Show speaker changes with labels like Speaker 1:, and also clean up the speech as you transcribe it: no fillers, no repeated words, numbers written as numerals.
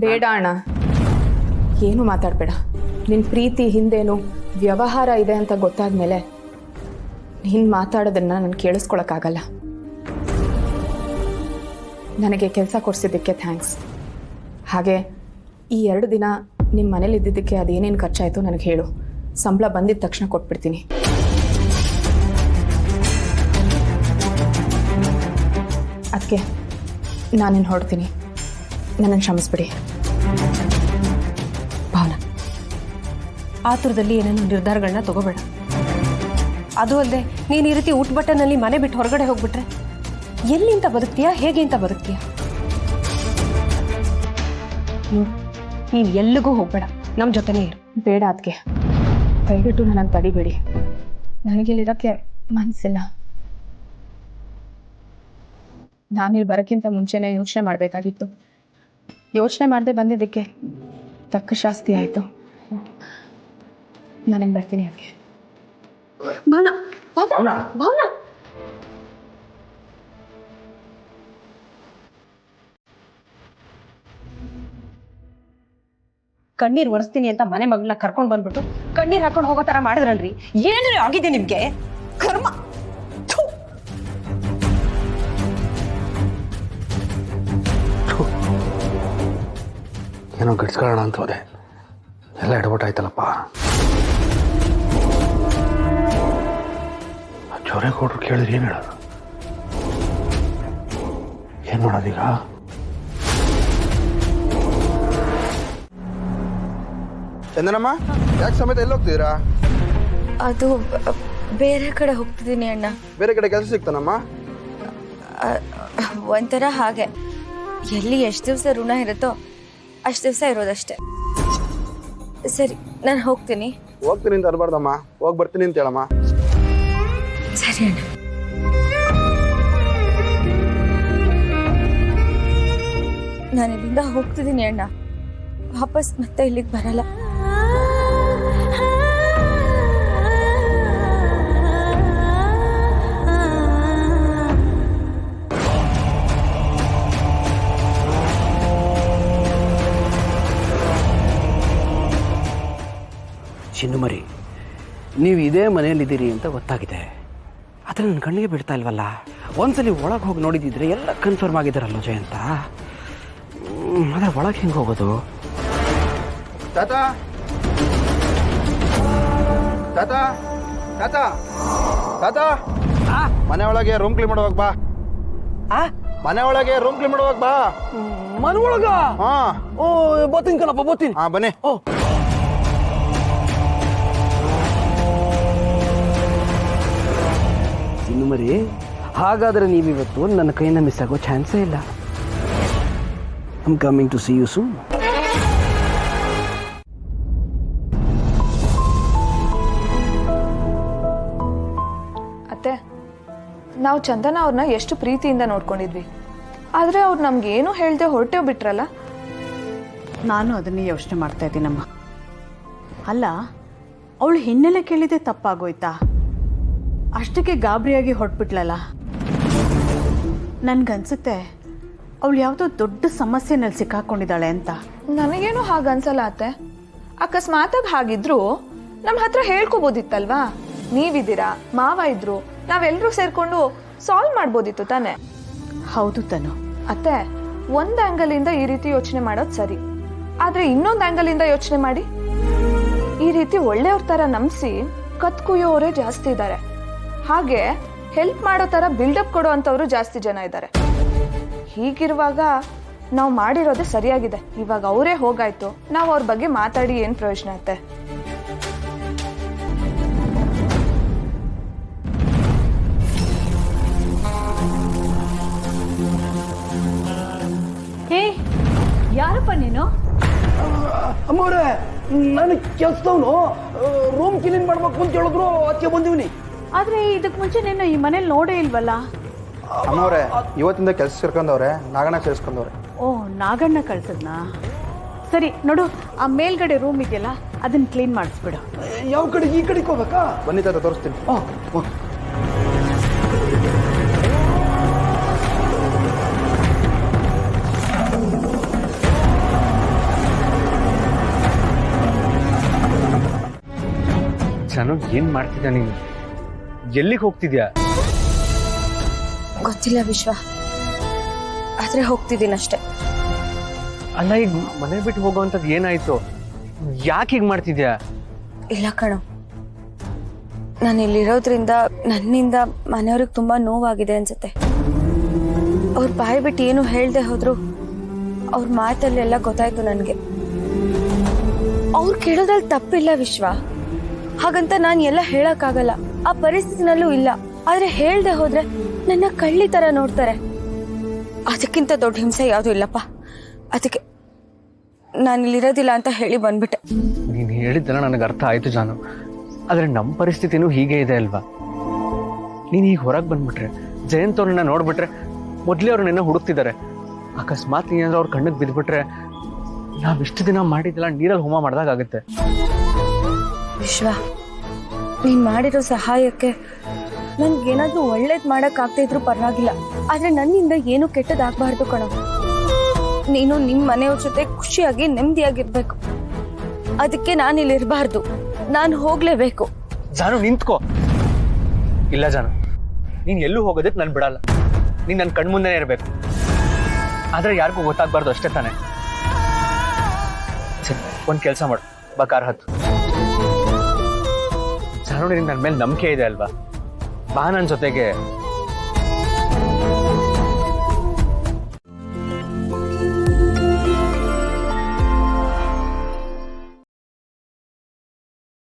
Speaker 1: ಬೇಡ ಅಣ್ಣ, ಏನು ಮಾತಾಡಬೇಡ. ನಿನ್ನ ಪ್ರೀತಿ ಹಿಂದೇನು ವ್ಯವಹಾರ ಇದೆ ಅಂತ ಗೊತ್ತಾದ್ಮೇಲೆ ನೀನು ಮಾತಾಡೋದನ್ನ ನಾನು ಕೇಳಿಸ್ಕೊಳಕ್ಕಾಗಲ್ಲ. ನನಗೆ ಕೆಲಸ ಕೊಡಿಸಿದ್ದಕ್ಕೆ ಥ್ಯಾಂಕ್ಸ್. ಹಾಗೆ ಈ 2 ದಿನ ನಿಮ್ಮ ಮನೇಲಿ ಇದ್ದಿದ್ದಕ್ಕೆ ಅದೇನೇನು ಖರ್ಚಾಯಿತು ನನಗೆ ಹೇಳು. ಸಂಬಳ ಬಂದಿದ್ದ ತಕ್ಷಣ ಕೊಟ್ಬಿಡ್ತೀನಿ. ಅದಕ್ಕೆ ನಾನೇನು ಹೊರಡ್ತೀನಿ, ನನ್ನನ್ನು ಕ್ಷಮಿಸ್ಬಿಡಿ.
Speaker 2: ಭಾವನಾ, ಆತುರದಲ್ಲಿ ಏನೇನು ನಿರ್ಧಾರಗಳನ್ನ ತಗೋಬೇಡ. ಅದು ಅಲ್ಲದೆ ನೀನು ಈ ರೀತಿ ಊಟ ಬಟ್ಟನಲ್ಲಿ ಮನೆ ಬಿಟ್ಟು ಹೊರಗಡೆ ಹೋಗ್ಬಿಟ್ರೆ ಎಲ್ಲಿಂದ ಬದುಕ್ತೀಯಾ, ಹೇಗೆ ಅಂತ ಬದುಕ್ತೀಯಾ? ನೀನು ಎಲ್ಲಿಗೂ ಹೋಗ್ಬೇಡ, ನಮ್ಮ ಜೊತೆನೇ ಇರು.
Speaker 1: ಬೇಡ ಅದಕ್ಕೆ, ದಯವಿಟ್ಟು ನನ್ನನ್ನು ತಡಿಬೇಡಿ. ನನಗಿಲ್ಲಿರೋಕ್ಕೆ ಮನಸ್ಸಿಲ್ಲ. ನಾನಿಲ್ಲಿ ಬರೋಕ್ಕಿಂತ ಮುಂಚೆನೇ ಯೋಚನೆ ಮಾಡಬೇಕಾಗಿತ್ತು. ಯೋಚನೆ ಮಾಡದೆ ಬಂದಿದ್ದಕ್ಕೆ ತಕ್ಕ ಶಾಸ್ತಿ ಆಯಿತು. ನಾನೇನು ಬರ್ತೀನಿ ಅದಕ್ಕೆ.
Speaker 2: ಭಾವನಾ, ಭಾವನಾ, ಭಾವನಾ. ಕಣ್ಣೀರ್ ಒರೆಸ್ತೀನಿ ಅಂತ ಮನೆ ಮಗಳನ್ನ ಕರ್ಕೊಂಡ್ ಬಂದ್ಬಿಟ್ಟು ಕಣ್ಣೀರ್ ಹಾಕೊಂಡು ಹೋಗೋ ತರ ಮಾಡಿದ್ರಲ್ರಿ. ಏನ್ರಿ ಆಗಿದೆ ನಿಮ್ಗೆ? ಕರ್ಮ.
Speaker 3: ಏನೋ ಗಿಡ್ಸ್ಕೊಳ್ಳೋಣ ಅಂತ ಹೋದೆ, ಎಲ್ಲ ಎಡವಟ್ಟಾಯ್ತಲ್ಲಪ್ಪ. ಜೋರೆ ಕೊಟ್ರು ಕೇಳಿದ್ರೆ ಏನು ಹೇಳೋದು? ಏನು ಮಾಡೋದೀಗ?
Speaker 4: ಚಂದನಮ್ಮ, ಯಾಕೆ ಸಮೇತ ಎಲ್ಲಿ ಹೋಗ್ತಿದ್ದೀರಾ?
Speaker 5: ಅದು ಬೇರೆ ಕಡೆ ಹೋಗ್ತಿದ್ದೀನಿ ಅಣ್ಣ.
Speaker 4: ಬೇರೆ ಕಡೆ ಕೆಲಸ ಸಿಗ್ತಾನಮ್ಮ?
Speaker 5: ಒಂಥರ ಹಾಗೆ, ಎಲ್ಲಿ ಎಷ್ಟು ದಿವಸ ಋಣ ಇರುತ್ತೋ ಅಷ್ಟು ದಿವಸ ಇರೋದಷ್ಟೇ. ಸರಿ, ನಾನು ಹೋಗ್ತೀನಿ.
Speaker 4: ಹೋಗ್ತೀನಿ ಅಂತ ಅನ್ಬಾರ್ದಮ್ಮ, ಹೋಗಿ ಬರ್ತೀನಿ ಅಂತ ಹೇಳಮ್ಮ.
Speaker 5: ಸರಿ ಅಣ್ಣ. ನಾನು ಇಲ್ಲಿಂದ ಹೋಗ್ತಿದ್ದೀನಿ ಅಣ್ಣ, ವಾಪಸ್ ಮತ್ತೆ ಇಲ್ಲಿಗೆ ಬರಲ್ಲ.
Speaker 3: ಚಿನ್ನುಮರಿ, ನೀವು ಇದೇ ಮನೆಯಲ್ಲಿದ್ದೀರಿ ಅಂತ ಗೊತ್ತಾಗಿದೆ, ಆದರೆ ನನ್ನ ಕಣ್ಣಿಗೆ ಬಿಡ್ತಾ ಇಲ್ವಲ್ಲ. ಒಂದ್ಸಲಿ ಒಳಗೆ ಹೋಗಿ ನೋಡಿದಿದ್ರೆ ಎಲ್ಲ ಕನ್ಫರ್ಮ್ ಆಗಿದ್ದಾರಲ್ಲ ಜಯಂತ. ಆದರೆ ಒಳಗೆ ಹೆಂಗೆ ಹೋಗೋದು?
Speaker 4: ತಾತ, ತಾತ, ತಾತ, ತಾತ, ಮನೆ ಒಳಗೆ ರೂಮ್ ಕ್ಲೀನ್ ಮಾಡುವಾಗ ಬಾ. ಮನೆ ಒಳಗೆ ರೂಮ್ ಕ್ಲೀನ್ ಮಾಡುವಾಗ ಬಾ.
Speaker 3: ಮನೆ ಒಳಗ?
Speaker 4: ಹಾ.
Speaker 3: ಓ, ಬರ್ತೀನಿ ಕಣಪ್ಪ, ಬರ್ತೀನಿ.
Speaker 4: ಹಾ, ಬನ್ನಿ.
Speaker 3: ಓ, ಚಿನ್ನುಮರಿ, ಹಾಗಾದರೆ ನೀವಿವತ್ತು ನನ್ನ ಕೈಯಿಂದ ಮಿಸ್ ಆಗೋ ಚಾನ್ಸೇ ಇಲ್ಲ. I am coming to see you soon.
Speaker 1: ಅತ್ತೆ, ನಾವು ಚಂದನ ಅವ್ರನ್ನ ಎಷ್ಟು ಪ್ರೀತಿಯಿಂದ ನೋಡ್ಕೊಂಡಿದ್ವಿ, ಆದರೆ ಅವ್ರು ನಮ್ಗೇನು ಹೇಳ್ದೆ ಹೊರಟೇ ಬಿಟ್ರಲ್ಲ.
Speaker 6: ನಾನು ಅದನ್ನೇ ಯೋಚನೆ ಮಾಡ್ತಾ ಇದ್ದೀನಮ್ಮ. ಅಲ್ಲ, ಅವಳು ಹಿನ್ನೆಲೆ ಕೇಳಿದೆ ತಪ್ಪಾಗೋಯ್ತಾ? ಅಷ್ಟಕ್ಕೆ ಗಾಬರಿಯಾಗಿ ಹೊರಟ್ಬಿಟ್ಲಲ್ಲ. ನನ್ಗನ್ಸುತ್ತೆ ಅವಳು ಯಾವುದೋ ದೊಡ್ಡ ಸಮಸ್ಯೆನಲ್ಲಿ ಸಿಕ್ಕಾಕೊಂಡಿದ್ದಾಳೆ ಅಂತ.
Speaker 1: ನನಗೇನು ಹಾಗನ್ಸಲ್ಲ ಅತ್ತೆ. ಅಕಸ್ಮಾತಾಗಿ ಹಾಗಿದ್ರು ನಮ್ಮ ಹತ್ರ ಹೇಳ್ಕೋಬೋದಿತ್ತಲ್ವಾ? ನೀವಿದ್ದೀರಾ, ಮಾವ ಇದ್ರು, ನಾವೆಲ್ಲರೂ ಸೇರ್ಕೊಂಡು ಸಾಲ್ವ್ ಮಾಡ್ಬೋದಿತ್ತು ತಾನೆ.
Speaker 6: ಹೌದು ತನು.
Speaker 1: ಅತ್ತೆ, ಒಂದ್ ಆಂಗಲ್ ಇಂದ ಈ ರೀತಿ ಯೋಚನೆ ಮಾಡೋದು ಸರಿ, ಆದ್ರೆ ಇನ್ನೊಂದು ಆಂಗಲ್ ಇಂದ ಯೋಚನೆ ಮಾಡಿ. ಈ ರೀತಿ ಒಳ್ಳೆಯವ್ರ ತರ ನಂಬಿಸಿ ಕತ್ಕುಯ್ಯೋರೇ ಜಾಸ್ತಿ ಇದ್ದಾರೆ. ಹಾಗೆ ಹೆಲ್ಪ್ ಮಾಡೋ ತರ ಬಿಲ್ಡಪ್ ಕೊಡೋ ಅಂತವ್ರು ಜಾಸ್ತಿ ಜನ ಇದ್ದಾರೆ. ಹೀಗಿರುವಾಗ ನಾವು ಮಾಡಿರೋದೇ ಸರಿಯಾಗಿದೆ. ಇವಾಗ ಅವರೇ ಹೋಗಾಯ್ತು, ನಾವು ಅವ್ರ ಬಗ್ಗೆ ಮಾತಾಡಿ ಏನ್ ಪ್ರಯೋಜನ ಅತ್ತೆ?
Speaker 6: ಹೇ, ಯಾರಪ್ಪ ನೀನು?
Speaker 3: ಅಮ್ಮವ್ರೆ, ನನಗೆ ಕೆಲಸದವನು ರೂಮ್ ಕ್ಲೀನ್ ಮಾಡ್ಬೇಕು ಅಂತ ಹೇಳಿದ್ರು, ಅದಕ್ಕೆ ಬಂದೀವಿ.
Speaker 6: ಆದ್ರೆ ಇದಕ್ ಮುಂಚೆ ನೀನು ಈ ಮನೇಲಿ ನೋಡೇ ಇಲ್ವಲ್ಲ?
Speaker 4: ಅಮ್ಮವ್ರೆ, ಇವತ್ತಿಂದ ಕೆಲಸ ಸೇರ್ಕೊಂಡವ್ರೆ, ನಾಗಣ್ಣ ಸೇರಿಸ್ಕೊಂಡವ್ರೆ.
Speaker 6: ಓ, ನಾಗಣ್ಣ ಕಳ್ಸದ್ನಾ? ಸರಿ ನೋಡು, ಆ ಮೇಲ್ಗಡೆ ರೂಮ್ ಇದೆಯಲ್ಲ, ಅದನ್ನ ಕ್ಲೀನ್ ಮಾಡಿಸ್ಬಿಡು.
Speaker 3: ಯಾವ ಕಡೆ? ಈ ಕಡೆಗೆ ಹೋಗ್ಬೇಕಾ?
Speaker 4: ಬನ್ನಿ ತಾತ, ತೋರಿಸ್ತೀನಿ.
Speaker 7: ಜಾನು ಏನ್ ಮಾಡ್ತಿದ್ಯಾ ನೀನು? ಎಲ್ಲಿಗೆ ಹೋಗ್ತಿದ್ಯಾ?
Speaker 5: ಗೊತ್ತಿಲ್ಲ ವಿಶ್ವ, ಆದ್ರೆ ಹೋಗ್ತಿದ್ದೀನಷ್ಟೆ.
Speaker 7: ಅಲ್ಲ, ಈಗ ಮನೆ ಬಿಟ್ಟು ಹೋಗೋವಂಥದ್ದು ಏನಾಯ್ತು? ಯಾಕೆ ಹೀಗೆ ಮಾಡ್ತಿದ್ಯಾ?
Speaker 5: ಇಲ್ಲ ಕಣೋ, ನಾನು ಇಲ್ಲಿರೋದ್ರಿಂದ ನನ್ನಿಂದ ಮನೆಯವ್ರಿಗೆ ತುಂಬಾ ನೋವಾಗಿದೆ ಅನ್ಸುತ್ತೆ. ಅವ್ರ ಬಾಯಿ ಬಿಟ್ಟು ಏನು ಹೇಳ್ದೆ ಹೋದ್ರು ಅವ್ರ ಮಾತಲ್ಲೆಲ್ಲ ಗೊತ್ತಾಯ್ತು ನನಗೆ. ಅವ್ರು ಕೇಳೋದ್ರಲ್ಲಿ ತಪ್ಪಿಲ್ಲ ವಿಶ್ವ, ಹಾಗಂತ ನಾನು ಎಲ್ಲ ಹೇಳಕ್ಕಾಗಲ್ಲ, ಆ ಪರಿಸ್ಥಿತಿನಲ್ಲೂ ಇಲ್ಲ. ಆದ್ರೆ ಹೇಳ್ದೆ ಹೋದ್ರೆ ನನ್ನ ಕಳ್ಳಿ ತರ ನೋಡ್ತಾರೆ. ಅದಕ್ಕಿಂತ ದೊಡ್ಡ ಹಿಂಸೆ ಯಾವುದು ಇಲ್ಲಪ್ಪ. ಅದಕ್ಕೆ ನಾನು ಇಲ್ಲಿರೋದಿಲ್ಲ ಅಂತ ಹೇಳಿ ಬಂದ್ಬಿಟ್ಟೆ.
Speaker 7: ನೀನು ಹೇಳಿದ್ದೆಲ್ಲ ನನಗೆ ಅರ್ಥ ಆಯ್ತು ಜಾನು, ಆದ್ರೆ ನಮ್ಮ ಪರಿಸ್ಥಿತಿನೂ ಹೀಗೆ ಇದೆ ಅಲ್ವಾ? ನೀನು ಈಗ ಹೊರಗೆ ಬಂದ್ಬಿಟ್ರೆ, ಜಯಂತ್ ಅವ್ರನ್ನ ನೋಡ್ಬಿಟ್ರೆ, ಮೊದಲೇ ಅವ್ರು ನಿನ್ನ ಹುಡುಕ್ತಿದ್ದಾರೆ. ಅಕಸ್ಮಾತ್ ನೀನಾದ್ರೂ ಅವ್ರ ಕಣ್ಣಿಗೆ ಬಿದ್ದುಬಿಟ್ರೆ ನಾವಿಷ್ಟು ದಿನ ಮಾಡಿದ್ದೆಲ್ಲ ನೀರಲ್ಲಿ ಹೋಮ ಮಾಡ್ದಾಗುತ್ತೆ.
Speaker 5: ವಿಶ್ವ, ನೀನ್ ಮಾಡಿರೋ ಸಹಾಯಕ್ಕೆ ನನ್ಗೇನಾದ್ರೂ ಒಳ್ಳೇದ್ ಮಾಡಕ್ ಆಗ್ತಾ ಇದ್ರು ಪರವಾಗಿಲ್ಲ, ಆದ್ರೆ ನನ್ನಿಂದ ಏನು ಕೆಟ್ಟದಾಗಬಾರ್ದು ಕಣೋ. ನೀನು ನಿಮ್ ಮನೆಯವ್ರ ಜೊತೆ ಖುಷಿಯಾಗಿ ನೆಮ್ಮದಿಯಾಗಿರ್ಬೇಕು. ಅದಕ್ಕೆ ನಾನು ಇಲ್ಲಿ ಇರಬಾರ್ದು, ನಾನು ಹೋಗ್ಲೇಬೇಕು.
Speaker 7: ಜಾನು ನಿಂತ್ಕೋ. ಇಲ್ಲ ಜಾನು, ನೀನ್ ಎಲ್ಲೂ ಹೋಗೋದಕ್ಕೆ ನಾನು ಬಿಡಲ್ಲ. ನೀನ್ ನನ್ನ ಕಣ್ಮುಂದೆನೇ ಇರಬೇಕು, ಆದ್ರೆ ಯಾರಿಗೂ ಗೊತ್ತಾಗ್ಬಾರ್ದು ಅಷ್ಟೇ ತಾನೆ. ಸರಿ, ಒಂದ್ ಕೆಲಸ ಮಾಡು, ಬಾ ಕಾರ್ ಹತ್ತು. ಜಾನು, ನಿನಗೆ ನನ್ನ ಮೇಲೆ ನಂಬಿಕೆ ಇದೆ ಅಲ್ವಾ? ಬಾ ನನ್ನ ಜೊತೆಗೆ.